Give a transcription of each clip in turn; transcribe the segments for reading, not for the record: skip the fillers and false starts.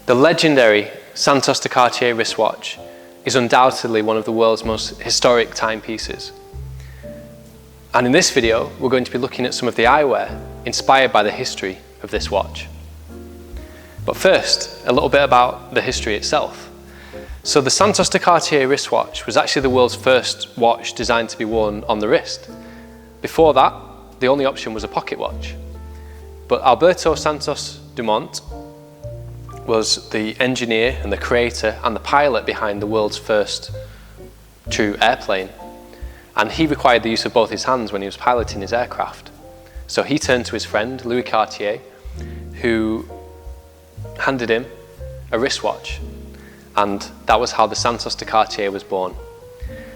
The legendary Santos de Cartier wristwatch is undoubtedly one of the world's most historic timepieces. And in this video, we're going to be looking at some of the eyewear inspired by the history of this watch. But first, a little bit about the history itself. So the Santos de Cartier wristwatch was actually the world's first watch designed to be worn on the wrist. Before that, the only option was a pocket watch. But Alberto Santos Dumont was the engineer and the creator and the pilot behind the world's first true airplane. And he required the use of both his hands when he was piloting his aircraft. So he turned to his friend, Louis Cartier, who handed him a wristwatch. And that was how the Santos de Cartier was born.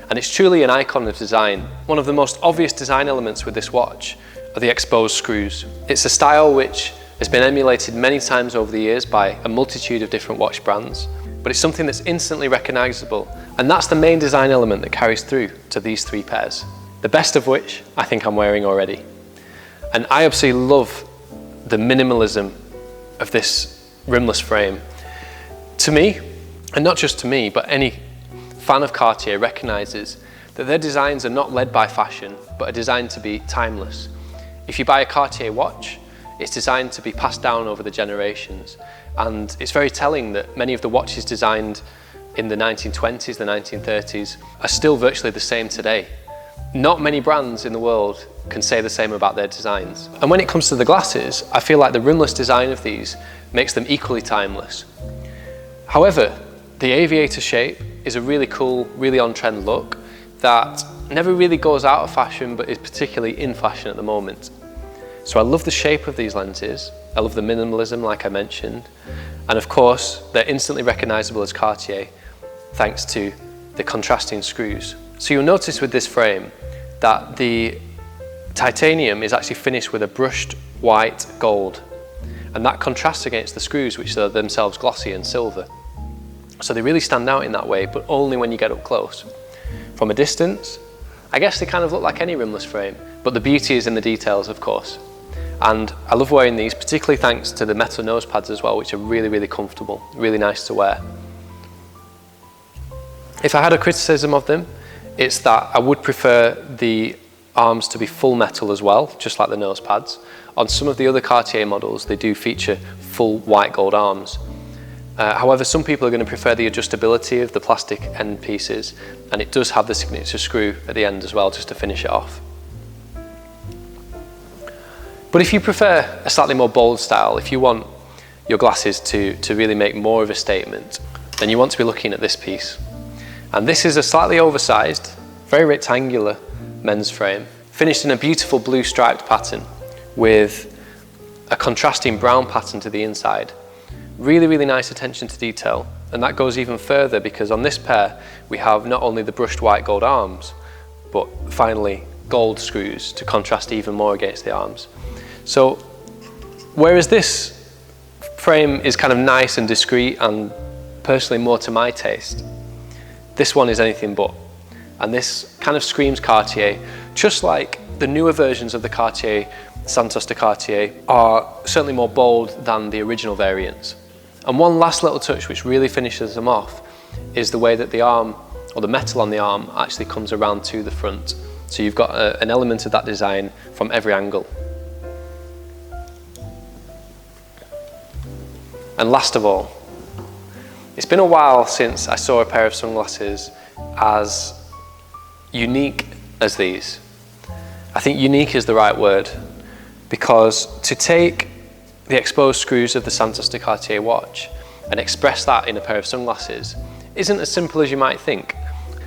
And it's truly an icon of design. One of the most obvious design elements with this watch are the exposed screws. It's a style which has been emulated many times over the years by a multitude of different watch brands, but it's something that's instantly recognizable, and that's the main design element that carries through to these three pairs, the best of which I think I'm wearing already. And I absolutely love the minimalism of this rimless frame. To me, and not just to me, but any fan of Cartier recognizes that their designs are not led by fashion, but are designed to be timeless. If you buy a Cartier watch, it's designed to be passed down over the generations, and it's very telling that many of the watches designed in the 1920s, the 1930s, are still virtually the same today. Not many brands in the world can say the same about their designs. And when it comes to the glasses, I feel like the rimless design of these makes them equally timeless. However, the Aviator shape is a really cool, really on-trend look that never really goes out of fashion, but is particularly in fashion at the moment. So I love the shape of these lenses, I love the minimalism like I mentioned, and of course they're instantly recognizable as Cartier thanks to the contrasting screws. So you'll notice with this frame that the titanium is actually finished with a brushed white gold, and that contrasts against the screws, which are themselves glossy and silver. So they really stand out in that way, but only when you get up close. From a distance, I guess they kind of look like any rimless frame, but the beauty is in the details, of course. And I love wearing these, particularly thanks to the metal nose pads as well, which are really, really comfortable, really nice to wear. If I had a criticism of them, it's that I would prefer the arms to be full metal as well, just like the nose pads. On some of the other Cartier models, they do feature full white gold arms. However, some people are going to prefer the adjustability of the plastic end pieces, and it does have the signature screw at the end as well, just to finish it off. But if you prefer a slightly more bold style, if you want your glasses to really make more of a statement, then you want to be looking at this piece. And this is a slightly oversized, very rectangular men's frame, finished in a beautiful blue striped pattern with a contrasting brown pattern to the inside. Really, really nice attention to detail. And that goes even further because on this pair, we have not only the brushed white gold arms, but finally gold screws to contrast even more against the arms. So, whereas this frame is kind of nice and discreet and personally more to my taste, this one is anything but. And this kind of screams Cartier, just like the newer versions of the Cartier, Santos de Cartier, are certainly more bold than the original variants. And one last little touch which really finishes them off is the way that the arm, or the metal on the arm, actually comes around to the front. So you've got an element of that design from every angle. And last of all, it's been a while since I saw a pair of sunglasses as unique as these. I think unique is the right word, because to take the exposed screws of the Santos de Cartier watch and express that in a pair of sunglasses isn't as simple as you might think.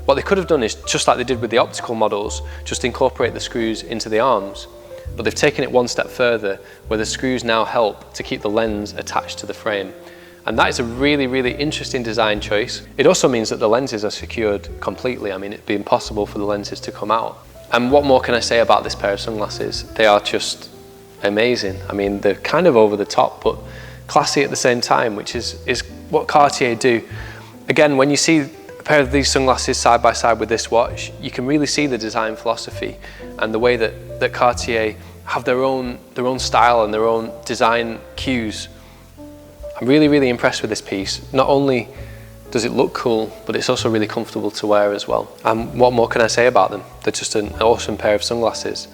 What they could have done is, just like they did with the optical models, just incorporate the screws into the arms. But they've taken it one step further, where the screws now help to keep the lens attached to the frame. And that is a really, really interesting design choice. It also means that the lenses are secured completely. I mean, it'd be impossible for the lenses to come out. And what more can I say about this pair of sunglasses? They are just amazing. I mean, they're kind of over the top, but classy at the same time, which is what Cartier do. Again, when you see a pair of these sunglasses side by side with this watch, you can really see the design philosophy and the way that Cartier have their own style and their own design cues. I'm really impressed with this piece. Not only does it look cool, but it's also really comfortable to wear as well. And what more can I say about them? They're just an awesome pair of sunglasses.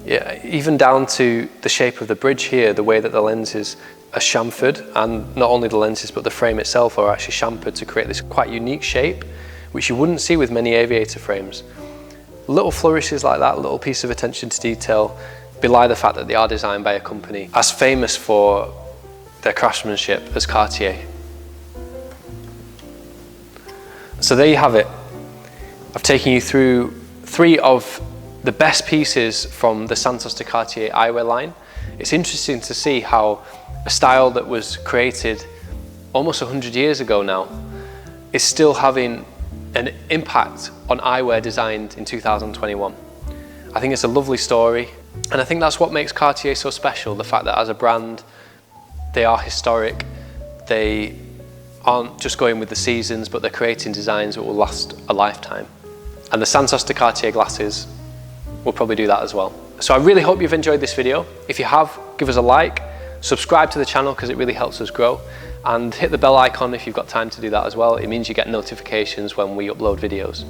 Yeah, even down to the shape of the bridge here, the way that the lenses are chamfered, and not only the lenses but the frame itself are actually chamfered to create this quite unique shape, which you wouldn't see with many Aviator frames. Little flourishes like that, little piece of attention to detail, belie the fact that they are designed by a company as famous for their craftsmanship as Cartier. So there you have it. I've taken you through 3 of the best pieces from the Santos de Cartier eyewear line. It's interesting to see how a style that was created almost 100 years ago now is still having an impact on eyewear designed in 2021. I think it's a lovely story, and I think that's what makes Cartier so special, the fact that as a brand they are historic, they aren't just going with the seasons, but they're creating designs that will last a lifetime. And the Santos de Cartier glasses will probably do that as well. So I really hope you've enjoyed this video. If you have, give us a like, subscribe to the channel because it really helps us grow, and hit the bell icon if you've got time to do that as well. It means you get notifications when we upload videos.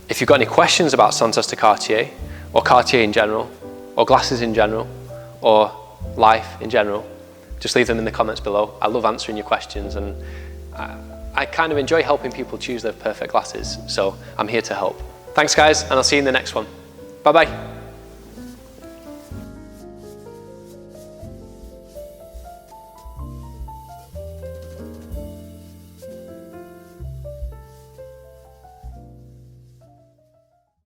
If you've got any questions about Santos de Cartier, or Cartier in general, or glasses in general, or life in general, just leave them in the comments below. I love answering your questions, and I kind of enjoy helping people choose their perfect glasses, so I'm here to help. Thanks guys, and I'll see you in the next one. Bye bye.